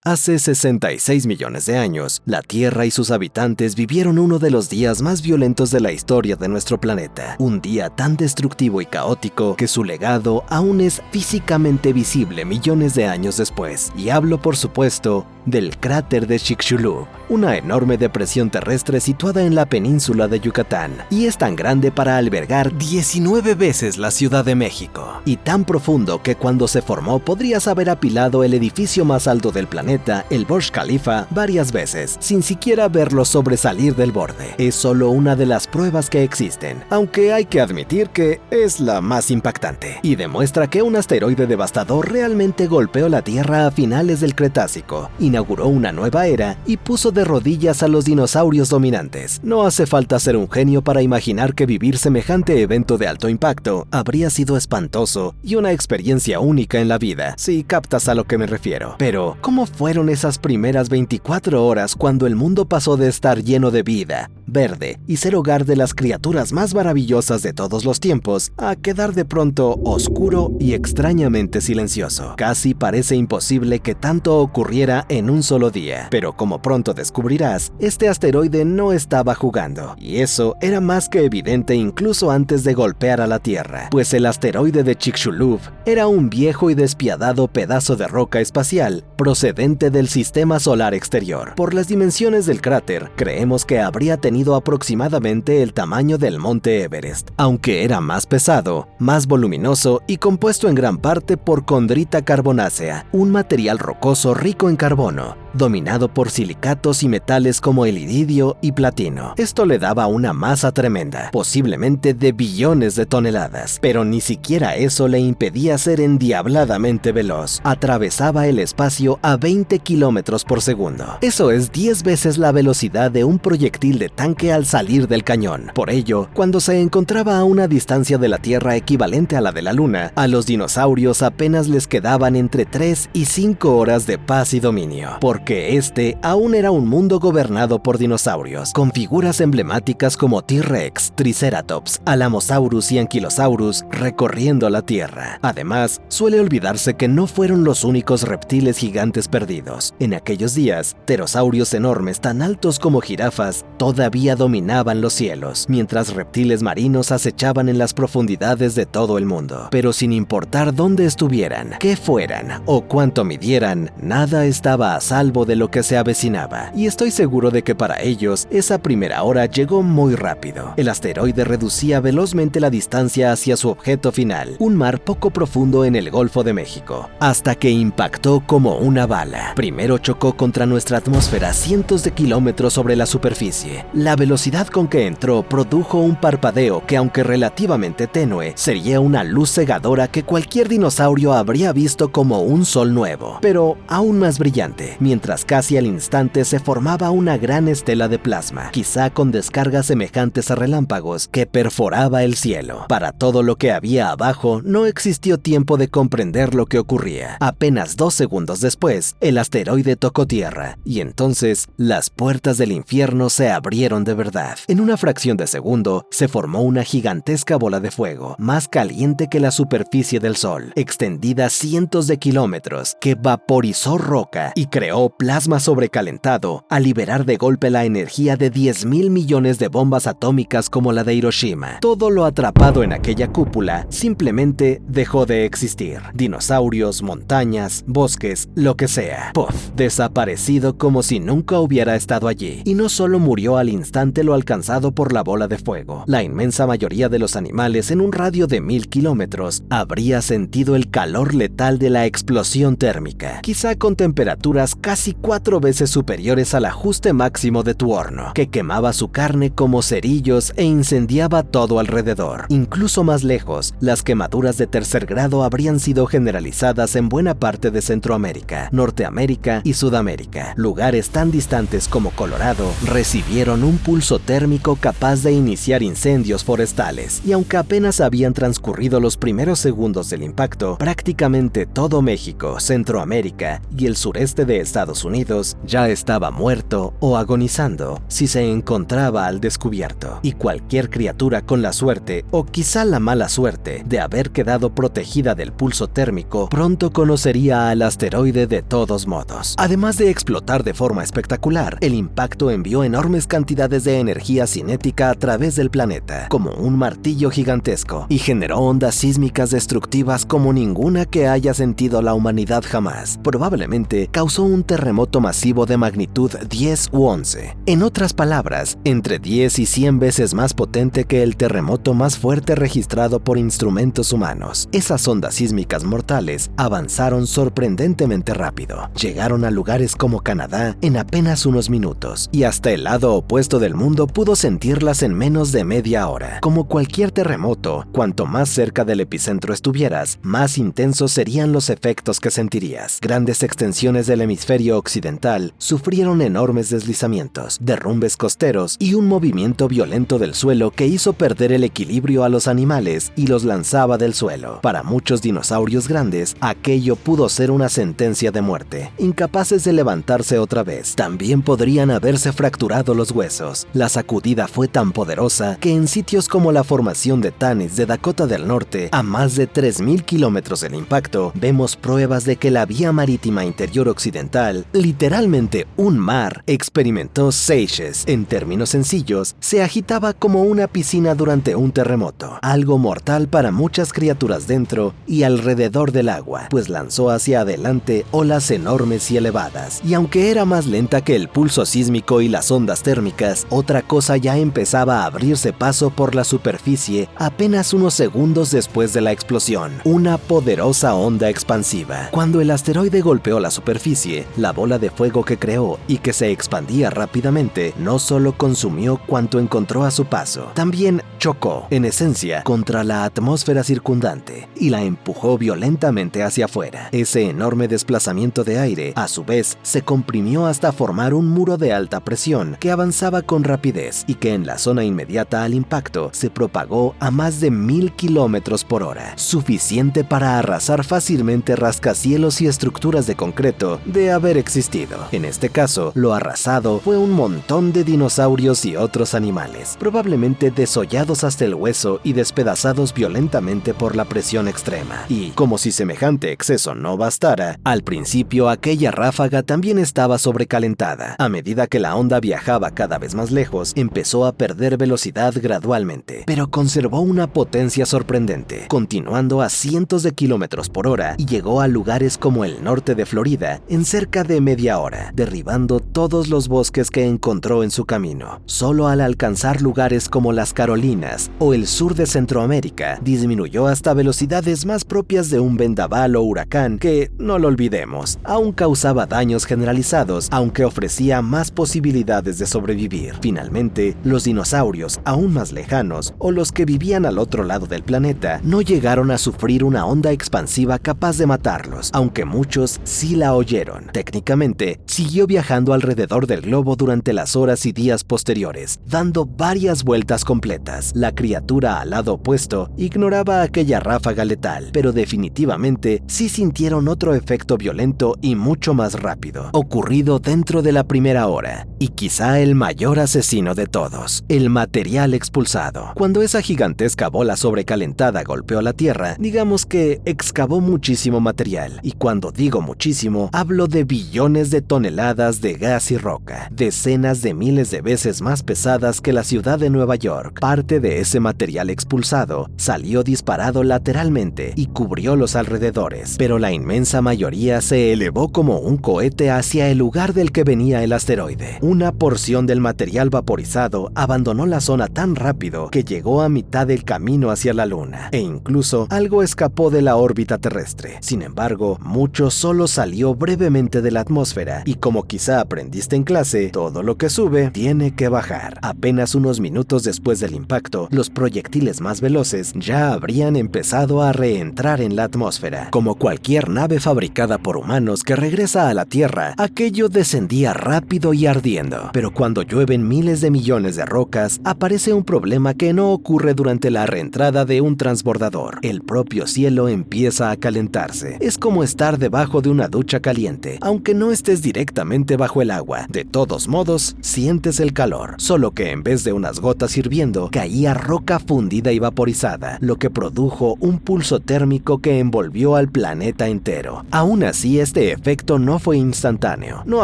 Hace 66 millones de años, la Tierra y sus habitantes vivieron uno de los días más violentos de la historia de nuestro planeta. Un día tan destructivo y caótico que su legado aún es físicamente visible millones de años después. Y hablo, por supuesto, del cráter de Chicxulub, una enorme depresión terrestre situada en la península de Yucatán, y es tan grande para albergar 19 veces la Ciudad de México, y tan profundo que cuando se formó podrías haber apilado el edificio más alto del planeta, el Burj Khalifa, varias veces, sin siquiera verlo sobresalir del borde. Es solo una de las pruebas que existen, aunque hay que admitir que es la más impactante, y demuestra que un asteroide devastador realmente golpeó la Tierra a finales del Cretácico, inauguró una nueva era y puso de rodillas a los dinosaurios dominantes. No hace falta ser un genio para imaginar que vivir semejante evento de alto impacto habría sido espantoso y una experiencia única en la vida, si captas a lo que me refiero. Pero, ¿cómo fueron esas primeras 24 horas cuando el mundo pasó de estar lleno de vida, verde y ser hogar de las criaturas más maravillosas de todos los tiempos, a quedar de pronto oscuro y extrañamente silencioso? Casi parece imposible que tanto ocurriera en un solo día, pero como pronto descubrirás, este asteroide no estaba jugando, y eso era más que evidente incluso antes de golpear a la Tierra, pues el asteroide de Chicxulub era un viejo y despiadado pedazo de roca espacial procedente del sistema solar exterior. Por las dimensiones del cráter, creemos que habría tenido aproximadamente el tamaño del monte Everest, aunque era más pesado, más voluminoso y compuesto en gran parte por condrita carbonácea, un material rocoso rico en carbono, dominado por silicatos y metales como el iridio y platino. Esto le daba una masa tremenda, posiblemente de billones de toneladas, pero ni siquiera eso le impedía ser endiabladamente veloz. Atravesaba el espacio a 20 kilómetros por segundo. Eso es 10 veces la velocidad de un proyectil de tanque al salir del cañón. Por ello, cuando se encontraba a una distancia de la Tierra equivalente a la de la Luna, a los dinosaurios apenas les quedaban entre 3 y 5 horas de paz y dominio, porque este aún era un mundo gobernado por dinosaurios, con figuras emblemáticas como T-Rex, Triceratops, Alamosaurus y Ankylosaurus recorriendo la Tierra. Además, suele olvidarse que no fueron los únicos reptiles gigantes perdidos. En aquellos días, pterosaurios enormes tan altos como jirafas todavía dominaban los cielos, mientras reptiles marinos acechaban en las profundidades de todo el mundo. Pero sin importar dónde estuvieran, qué fueran o cuánto midieran, nada estaba a salvo de lo que se avecinaba, y estoy seguro de que para ellos esa primera hora llegó muy rápido. El asteroide reducía velozmente la distancia hacia su objeto final, un mar poco profundo en el Golfo de México, hasta que impactó como una bala. Primero chocó contra nuestra atmósfera cientos de kilómetros sobre la superficie. La velocidad con que entró produjo un parpadeo que, aunque relativamente tenue, sería una luz cegadora que cualquier dinosaurio habría visto como un sol nuevo, pero aún más brillante, mientras casi al instante se formaba una gran estela de plasma, quizá con descargas semejantes a relámpagos, que perforaba el cielo. Para todo lo que había abajo, no existió tiempo de comprender lo que ocurría. Apenas 2 segundos después, el asteroide tocó tierra, y entonces las puertas del infierno se abrieron de verdad. En una fracción de segundo, se formó una gigantesca bola de fuego, más caliente que la superficie del Sol, extendida cientos de kilómetros, que vaporizó roca y creó plasma sobrecalentado al liberar de golpe la energía de 10.000 millones de bombas atómicas como la de Hiroshima. Todo lo atrapado en aquella cúpula simplemente dejó de existir. Dinosaurios, montañas, bosques, lo que sea. ¡Puf! Desaparecido como si nunca hubiera estado allí. Y no solo murió al instante lo alcanzado por la bola de fuego. La inmensa mayoría de los animales en un radio de 1000 kilómetros habría sentido el calor letal de la explosión térmica, quizá con temperaturas casi 4 veces superiores al ajuste máximo de tu horno, que quemaba su carne como cerillos e incendiaba todo alrededor. Incluso más lejos, las quemaduras de tercer grado habrían sido generalizadas en buena parte de Centroamérica, Norteamérica y Sudamérica. Lugares tan distantes como Colorado recibieron un pulso térmico capaz de iniciar incendios forestales, y aunque apenas habían transcurrido los primeros segundos del impacto, prácticamente todo México, Centroamérica y el sureste de Estados Estados Unidos ya estaba muerto o agonizando si se encontraba al descubierto, y cualquier criatura con la suerte o quizá la mala suerte de haber quedado protegida del pulso térmico pronto conocería al asteroide de todos modos. Además de explotar de forma espectacular, el impacto envió enormes cantidades de energía cinética a través del planeta, como un martillo gigantesco, y generó ondas sísmicas destructivas como ninguna que haya sentido la humanidad jamás. Probablemente causó un terremoto masivo de magnitud 10 u 11. En otras palabras, entre 10 y 100 veces más potente que el terremoto más fuerte registrado por instrumentos humanos. Esas ondas sísmicas mortales avanzaron sorprendentemente rápido. Llegaron a lugares como Canadá en apenas unos minutos, y hasta el lado opuesto del mundo pudo sentirlas en menos de media hora. Como cualquier terremoto, cuanto más cerca del epicentro estuvieras, más intensos serían los efectos que sentirías. Grandes extensiones del hemisferio occidental sufrieron enormes deslizamientos, derrumbes costeros y un movimiento violento del suelo que hizo perder el equilibrio a los animales y los lanzaba del suelo. Para muchos dinosaurios grandes, aquello pudo ser una sentencia de muerte, incapaces de levantarse otra vez. También podrían haberse fracturado los huesos. La sacudida fue tan poderosa que en sitios como la formación de Tanis de Dakota del Norte, a más de 3.000 kilómetros del impacto, vemos pruebas de que la vía marítima interior occidental, literalmente un mar, experimentó seiches. En términos sencillos, se agitaba como una piscina durante un terremoto, algo mortal para muchas criaturas dentro y alrededor del agua, pues lanzó hacia adelante olas enormes y elevadas. Y aunque era más lenta que el pulso sísmico y las ondas térmicas, otra cosa ya empezaba a abrirse paso por la superficie apenas unos segundos después de la explosión: una poderosa onda expansiva. Cuando el asteroide golpeó la superficie, la bola de fuego que creó y que se expandía rápidamente no solo consumió cuanto encontró a su paso, también chocó, en esencia, contra la atmósfera circundante y la empujó violentamente hacia afuera. Ese enorme desplazamiento de aire, a su vez, se comprimió hasta formar un muro de alta presión que avanzaba con rapidez y que en la zona inmediata al impacto se propagó a más de 1.000 kilómetros por hora, suficiente para arrasar fácilmente rascacielos y estructuras de concreto de haber existido. En este caso, lo arrasado fue un montón de dinosaurios y otros animales, probablemente desollados hasta el hueso y despedazados violentamente por la presión extrema. Y, como si semejante exceso no bastara, al principio aquella ráfaga también estaba sobrecalentada. A medida que la onda viajaba cada vez más lejos, empezó a perder velocidad gradualmente, pero conservó una potencia sorprendente, continuando a cientos de kilómetros por hora, y llegó a lugares como el norte de Florida en cerca de media hora, derribando todos los bosques que encontró en su camino. Solo al alcanzar lugares como las Carolinas o el sur de Centroamérica, disminuyó hasta velocidades más propias de un vendaval o huracán que, no lo olvidemos, aún causaba daños generalizados, aunque ofrecía más posibilidades de sobrevivir. Finalmente, los dinosaurios aún más lejanos, o los que vivían al otro lado del planeta, no llegaron a sufrir una onda expansiva capaz de matarlos, aunque muchos sí la oyeron. Técnicamente, siguió viajando alrededor del globo durante las horas y días posteriores, dando varias vueltas completas. La criatura al lado opuesto ignoraba aquella ráfaga letal, pero definitivamente sí sintieron otro efecto violento y mucho más rápido, ocurrido dentro de la primera hora, y quizá el mayor asesino de todos: el material expulsado. Cuando esa gigantesca bola sobrecalentada golpeó la Tierra, digamos que excavó muchísimo material, y cuando digo muchísimo, hablo de billones de toneladas de gas y roca, decenas de miles de veces más pesadas que la ciudad de Nueva York. Parte de ese material expulsado salió disparado lateralmente y cubrió los alrededores, pero la inmensa mayoría se elevó como un cohete hacia el lugar del que venía el asteroide. Una porción del material vaporizado abandonó la zona tan rápido que llegó a mitad del camino hacia la Luna, e incluso algo escapó de la órbita terrestre. Sin embargo, mucho solo salió brevemente de la atmósfera, y como quizá aprendiste en clase, todo lo que sube tiene que bajar. Apenas unos minutos después del impacto, los proyectiles más veloces ya habrían empezado a reentrar en la atmósfera. Como cualquier nave fabricada por humanos que regresa a la Tierra, aquello descendía rápido y ardiendo. Pero cuando llueven miles de millones de rocas, aparece un problema que no ocurre durante la reentrada de un transbordador. El propio cielo empieza a calentarse. Es como estar debajo de una ducha caliente, aunque aunque no estés directamente bajo el agua. De todos modos, sientes el calor, solo que en vez de unas gotas hirviendo, caía roca fundida y vaporizada, lo que produjo un pulso térmico que envolvió al planeta entero. Aún así, este efecto no fue instantáneo. No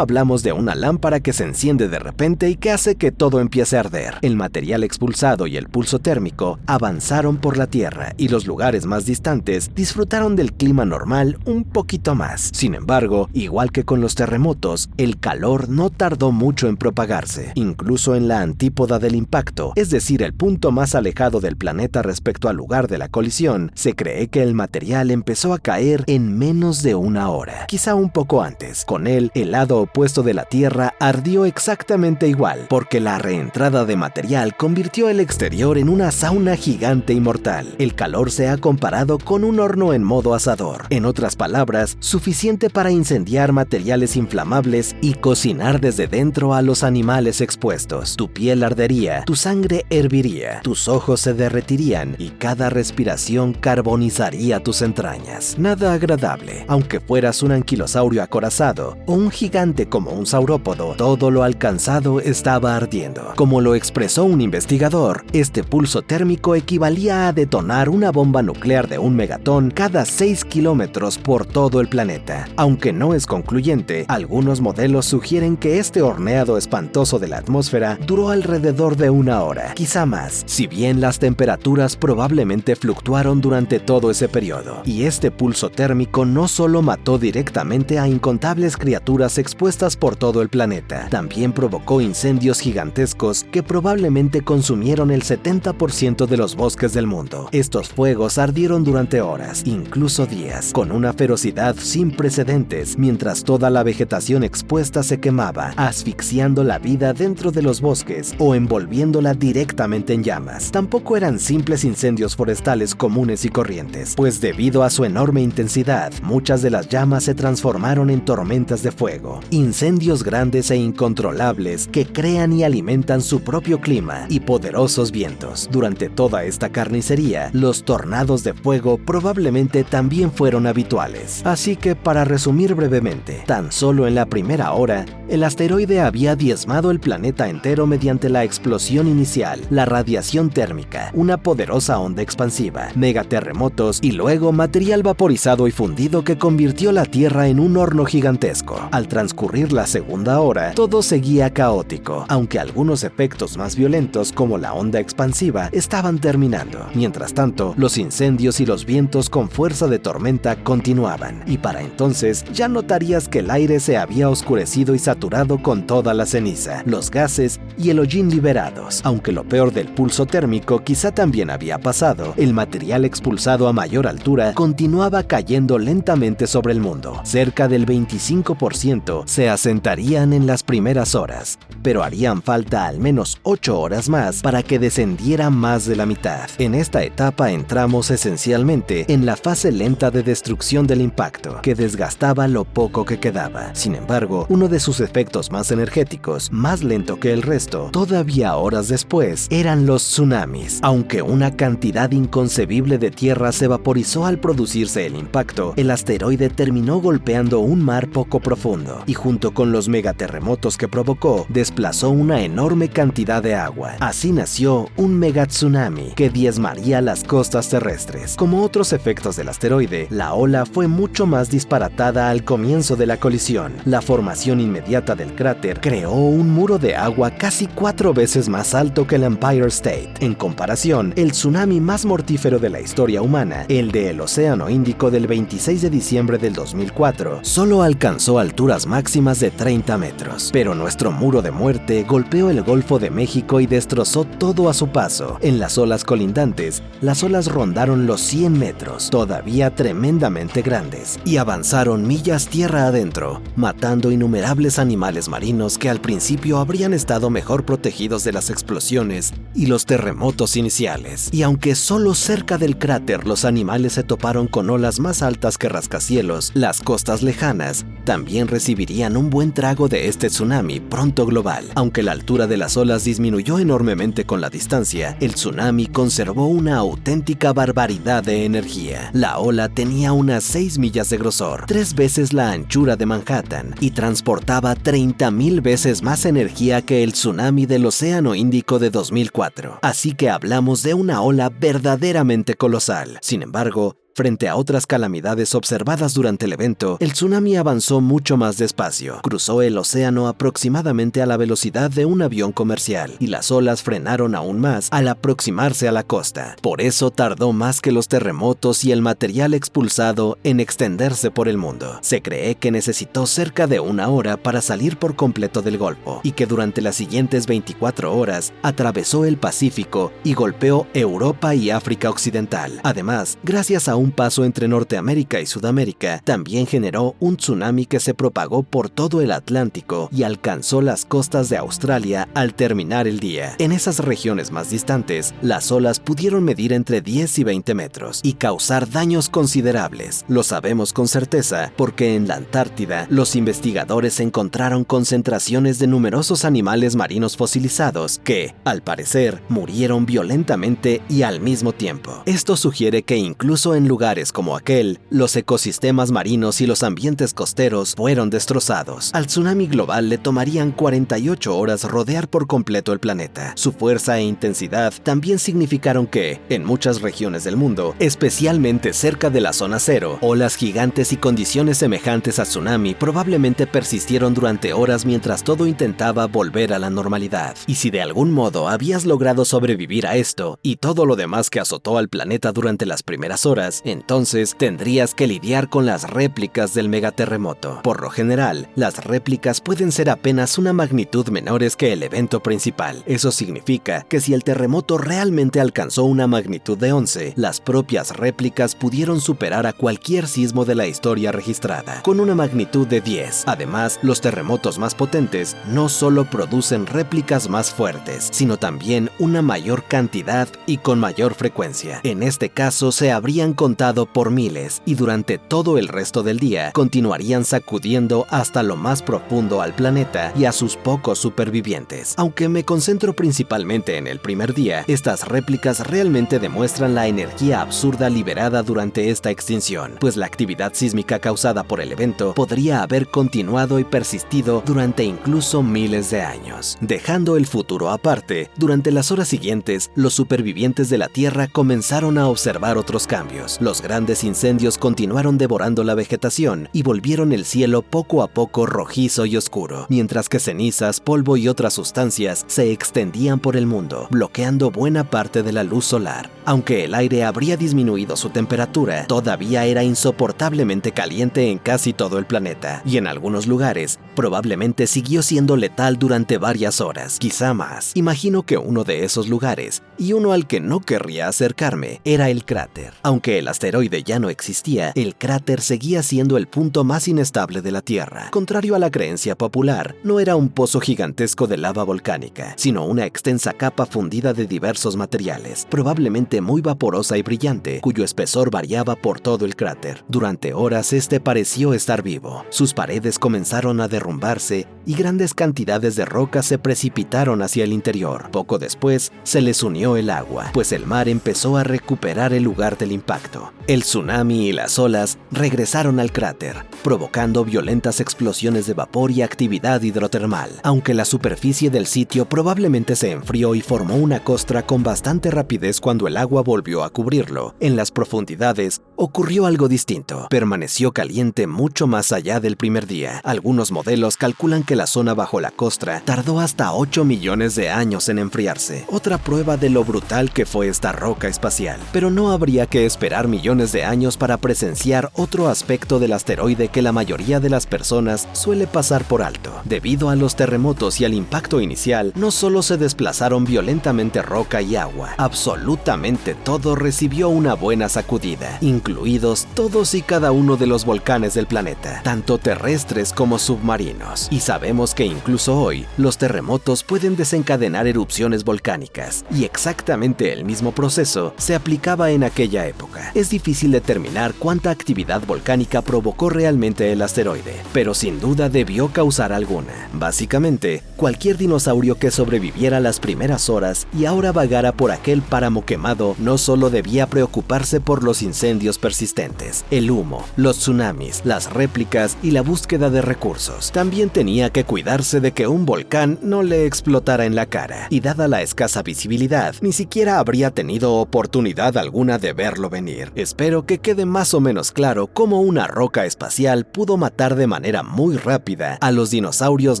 hablamos de una lámpara que se enciende de repente y que hace que todo empiece a arder. El material expulsado y el pulso térmico avanzaron por la Tierra y los lugares más distantes disfrutaron del clima normal un poquito más. Sin embargo, igual que con los terremotos, el calor no tardó mucho en propagarse. Incluso en la antípoda del impacto, es decir, el punto más alejado del planeta respecto al lugar de la colisión, se cree que el material empezó a caer en menos de una hora, quizá un poco antes. Con él, el lado opuesto de la Tierra ardió exactamente igual, porque la reentrada de material convirtió el exterior en una sauna gigante y mortal. El calor se ha comparado con un horno en modo asador. En otras palabras, suficiente para incendiar materiales inflamables y cocinar desde dentro a los animales expuestos. Tu piel ardería, tu sangre herviría, tus ojos se derretirían y cada respiración carbonizaría tus entrañas. Nada agradable. Aunque fueras un anquilosaurio acorazado o un gigante como un saurópodo, todo lo alcanzado estaba ardiendo. Como lo expresó un investigador, este pulso térmico equivalía a detonar una bomba nuclear de un megatón cada 6 kilómetros por todo el planeta. Aunque no es concluyente, algunos modelos sugieren que este horneado espantoso de la atmósfera duró alrededor de una hora, quizá más, si bien las temperaturas probablemente fluctuaron durante todo ese periodo. Y este pulso térmico no solo mató directamente a incontables criaturas expuestas por todo el planeta, también provocó incendios gigantescos que probablemente consumieron el 70% de los bosques del mundo. Estos fuegos ardieron durante horas, incluso días, con una ferocidad sin precedentes, mientras toda la vegetación expuesta se quemaba, asfixiando la vida dentro de los bosques o envolviéndola directamente en llamas. Tampoco eran simples incendios forestales comunes y corrientes, pues debido a su enorme intensidad, muchas de las llamas se transformaron en tormentas de fuego, incendios grandes e incontrolables que crean y alimentan su propio clima y poderosos vientos. Durante toda esta carnicería, los tornados de fuego probablemente también fueron habituales. Así que, para resumir brevemente, tan solo en la primera hora, el asteroide había diezmado el planeta entero mediante la explosión inicial, la radiación térmica, una poderosa onda expansiva, megaterremotos y luego material vaporizado y fundido que convirtió la Tierra en un horno gigantesco. Al transcurrir la segunda hora, todo seguía caótico, aunque algunos efectos más violentos como la onda expansiva estaban terminando. Mientras tanto, los incendios y los vientos con fuerza de tormenta continuaban, y para entonces ya notarías que el aire se había oscurecido y saturado con toda la ceniza, los gases y el hollín liberados. Aunque lo peor del pulso térmico quizá también había pasado, el material expulsado a mayor altura continuaba cayendo lentamente sobre el mundo. Cerca del 25% se asentarían en las primeras horas, pero harían falta al menos 8 horas más para que descendiera más de la mitad. En esta etapa entramos esencialmente en la fase lenta de destrucción del impacto, que desgastaba lo poco que quedaba. Sin embargo, uno de sus efectos más energéticos, más lento que el resto, todavía horas después, eran los tsunamis. Aunque una cantidad inconcebible de tierra se vaporizó al producirse el impacto, el asteroide terminó golpeando un mar poco profundo, y junto con los megaterremotos que provocó, desplazó una enorme cantidad de agua. Así nació un megatsunami que diezmaría las costas terrestres. Como otros efectos del asteroide, la ola fue mucho más disparatada al comienzo de la colisión. La formación inmediata del cráter creó un muro de agua casi 4 veces más alto que el Empire State. En comparación, el tsunami más mortífero de la historia humana, el del Océano Índico del 26 de diciembre del 2004, solo alcanzó alturas máximas de 30 metros. Pero nuestro muro de muerte golpeó el Golfo de México y destrozó todo a su paso. En las olas colindantes, las olas rondaron los 100 metros, todavía tremendamente grandes, y avanzaron millas tierra adentro, matando innumerables animales marinos que al principio habrían estado mejor protegidos de las explosiones y los terremotos iniciales. Y aunque solo cerca del cráter los animales se toparon con olas más altas que rascacielos, las costas lejanas también recibirían un buen trago de este tsunami pronto global. Aunque la altura de las olas disminuyó enormemente con la distancia, el tsunami conservó una auténtica barbaridad de energía. La ola tenía unas 6 millas de grosor, 3 veces la anchura de Manhattan, y transportaba 30,000 veces más energía que el tsunami del Océano Índico de 2004. Así que hablamos de una ola verdaderamente colosal. Sin embargo, frente a otras calamidades observadas durante el evento, el tsunami avanzó mucho más despacio. Cruzó el océano aproximadamente a la velocidad de un avión comercial, y las olas frenaron aún más al aproximarse a la costa. Por eso tardó más que los terremotos y el material expulsado en extenderse por el mundo. Se cree que necesitó cerca de 1 hora para salir por completo del Golfo, y que durante las siguientes 24 horas atravesó el Pacífico y golpeó Europa y África Occidental. Además, gracias a un paso entre Norteamérica y Sudamérica, también generó un tsunami que se propagó por todo el Atlántico y alcanzó las costas de Australia al terminar el día. En esas regiones más distantes, las olas pudieron medir entre 10 y 20 metros y causar daños considerables. Lo sabemos con certeza porque en la Antártida, los investigadores encontraron concentraciones de numerosos animales marinos fosilizados que, al parecer, murieron violentamente y al mismo tiempo. Esto sugiere que incluso en lugares como aquel, los ecosistemas marinos y los ambientes costeros fueron destrozados. Al tsunami global le tomarían 48 horas rodear por completo el planeta. Su fuerza e intensidad también significaron que, en muchas regiones del mundo, especialmente cerca de la zona cero, olas gigantes y condiciones semejantes a tsunami probablemente persistieron durante horas mientras todo intentaba volver a la normalidad. Y si de algún modo habías logrado sobrevivir a esto y todo lo demás que azotó al planeta durante las primeras horas, entonces tendrías que lidiar con las réplicas del megaterremoto. Por lo general, las réplicas pueden ser apenas una magnitud menores que el evento principal. Eso significa que si el terremoto realmente alcanzó una magnitud de 11, las propias réplicas pudieron superar a cualquier sismo de la historia registrada, con una magnitud de 10. Además, los terremotos más potentes no solo producen réplicas más fuertes, sino también una mayor cantidad y con mayor frecuencia. En este caso, se habrían contado por miles y durante todo el resto del día continuarían sacudiendo hasta lo más profundo al planeta y a sus pocos supervivientes. Aunque me concentro principalmente en el primer día, estas réplicas realmente demuestran la energía absurda liberada durante esta extinción, pues la actividad sísmica causada por el evento podría haber continuado y persistido durante incluso miles de años. Dejando el futuro aparte, durante las horas siguientes, los supervivientes de la Tierra comenzaron a observar otros cambios. Los grandes incendios continuaron devorando la vegetación y volvieron el cielo poco a poco rojizo y oscuro, mientras que cenizas, polvo y otras sustancias se extendían por el mundo, bloqueando buena parte de la luz solar. Aunque el aire habría disminuido su temperatura, todavía era insoportablemente caliente en casi todo el planeta, y en algunos lugares probablemente siguió siendo letal durante varias horas, quizá más. Imagino que uno de esos lugares, y uno al que no querría acercarme, era el cráter. Aunque el asteroide ya no existía, el cráter seguía siendo el punto más inestable de la Tierra. Contrario a la creencia popular, no era un pozo gigantesco de lava volcánica, sino una extensa capa fundida de diversos materiales, probablemente muy vaporosa y brillante, cuyo espesor variaba por todo el cráter. Durante horas este pareció estar vivo. Sus paredes comenzaron a derrumbarse y grandes cantidades de roca se precipitaron hacia el interior. Poco después se les unió el agua, pues el mar empezó a recuperar el lugar del impacto. El tsunami y las olas regresaron al cráter, provocando violentas explosiones de vapor y actividad hidrotermal. Aunque la superficie del sitio probablemente se enfrió y formó una costra con bastante rapidez cuando el agua volvió a cubrirlo, en las profundidades ocurrió algo distinto. Permaneció caliente mucho más allá del primer día. Algunos modelos calculan que la zona bajo la costra tardó hasta 8 millones de años en enfriarse. Otra prueba de lo brutal que fue esta roca espacial. Pero no habría que esperar millones de años para presenciar otro aspecto del asteroide que la mayoría de las personas suele pasar por alto. Debido a los terremotos y al impacto inicial, no solo se desplazaron violentamente roca y agua, absolutamente absolutamente todo recibió una buena sacudida, incluidos todos y cada uno de los volcanes del planeta, tanto terrestres como submarinos. Y sabemos que incluso hoy, los terremotos pueden desencadenar erupciones volcánicas, y exactamente el mismo proceso se aplicaba en aquella época. Es difícil determinar cuánta actividad volcánica provocó realmente el asteroide, pero sin duda debió causar alguna. Básicamente, cualquier dinosaurio que sobreviviera las primeras horas y ahora vagara por aquel páramo quemado no solo debía preocuparse por los incendios persistentes, el humo, los tsunamis, las réplicas y la búsqueda de recursos. También tenía que cuidarse de que un volcán no le explotara en la cara, y dada la escasa visibilidad, ni siquiera habría tenido oportunidad alguna de verlo venir. Espero que quede más o menos claro cómo una roca espacial pudo matar de manera muy rápida a los dinosaurios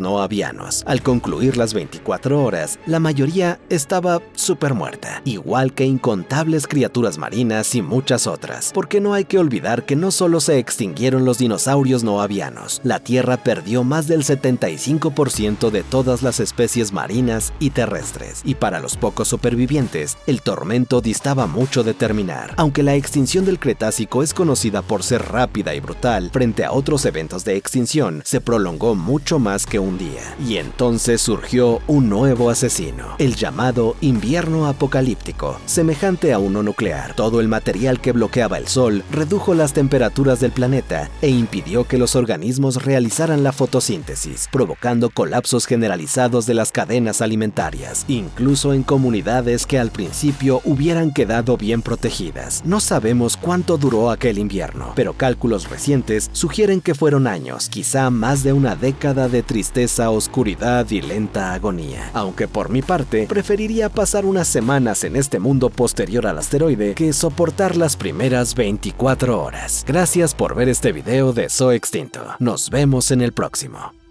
no avianos. Al concluir las 24 horas, la mayoría estaba súper muerta, igual que incontables criaturas marinas y muchas otras, porque no hay que olvidar que no solo se extinguieron los dinosaurios no avianos, la Tierra perdió más del 75% de todas las especies marinas y terrestres, y para los pocos supervivientes, el tormento distaba mucho de terminar. Aunque la extinción del Cretácico es conocida por ser rápida y brutal, frente a otros eventos de extinción, se prolongó mucho más que un día, y entonces surgió un nuevo asesino, el llamado invierno apocalíptico, semejante a uno nuclear. Todo el material que bloqueaba el sol redujo las temperaturas del planeta e impidió que los organismos realizaran la fotosíntesis, provocando colapsos generalizados de las cadenas alimentarias, incluso en comunidades que al principio hubieran quedado bien protegidas. No sabemos cuánto duró aquel invierno, pero cálculos recientes sugieren que fueron años, quizá más de una década de tristeza, oscuridad y lenta agonía. Aunque por mi parte, preferiría pasar unas semanas en este mundo posterior al asteroide que soportar las primeras 24 horas. Gracias por ver este video de Zoe Extinto. Nos vemos en el próximo.